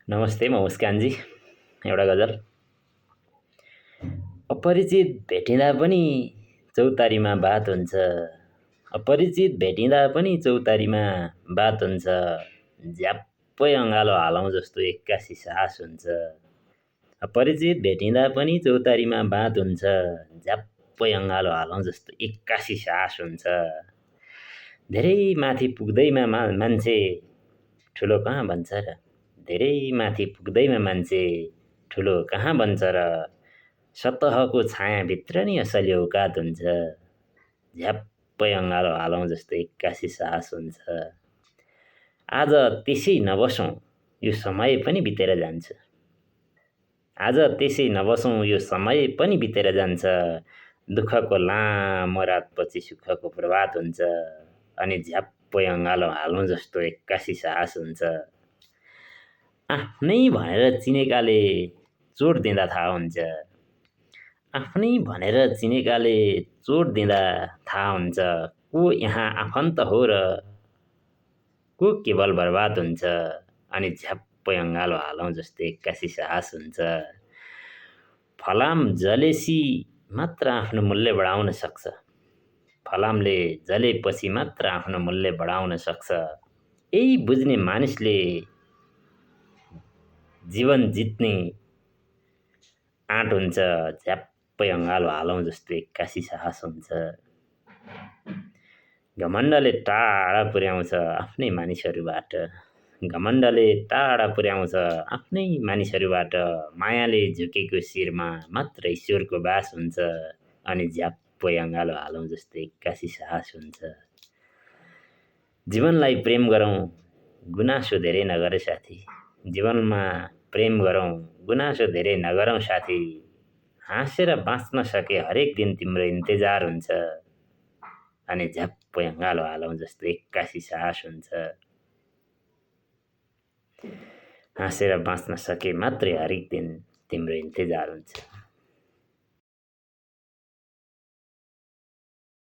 नमस्ते, म मुस्कानजी। एउटा गजल। अपरिचित भेटिँदा पनि चौतारीमा बात हुन्छ। अपरिचित भेटिँदा पनि चौतारीमा बात हुन्छ। झ्याप्पै अँगालो हालौँ जस्तो एक्कासी सास हुन्छ। अपरिचित भेटिँदा पनि चौतारीमा बात हुन्छ। झ्याप्पै अँगालो हालौँ जस्तो एक्कासी सास हुन्छ। धेरै माथि पुग्दैमा मान्छे ठुलो कहाँ बन्छ र? धेरै माथि पुग्दैमा मान्छे ठुलो कहाँ बन्छ र? सतहको छायाभित्र नि असली औकात हुन्छ। झ्याप्पै अँगालो हालौँ जस्तो एक्कासी सास हुन्छ। आज त्यसै नबसौँ, यो समय पनि बितेर जान्छ। आज त्यसै नबसौँ, यो समय पनि बितेर जान्छ। दुःखको लामो रातपछि सुखको प्रभात हुन्छ। अनि झ्याप्पै अँगालो हालौँ जस्तो एक्कासी सास हुन्छ। आफ्नै भनेर चिनेकाले चोट दिँदा थाहा हुन्छ। आफ्नै भनेर चिनेकाले चोट दिँदा थाहा हुन्छ। को यहाँ आफन्त हो र को केवल बर्बाद हुन्छ। अनि झ्याप्पै अँगालो हालौँ जस्तो एक्कासी सास हुन्छ। फलाम जलेसी मात्र आफ्नो मूल्य बढाउन सक्छ। फलामले जलेपछि मात्र आफ्नो मूल्य बढाउन सक्छ। यही बुझ्ने मानिसले जीवन जित्ने आँट हुन्छ। झ्याप्पै अँगालो हालौँ जस्तो एक्कासी साहस हुन्छ। घमण्डले टाढा पुर्याउँछ आफ्नै मानिसहरूबाट। घमण्डले टाढा पुर्याउँछ आफ्नै मानिसहरूबाट। मायाले झुकेको शिरमा मात्र ईश्वरको बास हुन्छ। अनि झ्याप्पै अँगालो हालौँ जस्तो एक्कासी साहस हुन्छ। जीवनलाई प्रेम गरौँ, गुनासो धेरै नगर साथी। जीवनमा प्रेम गरौँ, गुनासो धेरै नगरौँ साथी। हाँसेर बाँच्न सके हरेक दिन तिम्रो इन्तेजार हुन्छ। अनि झ्याप्पै अँगालो हालौँ जस्तो एक्कासी साहस हुन्छ। हाँसेर बाँच्न सके मात्रै हरेक दिन तिम्रो इन्तेजार हुन्छ।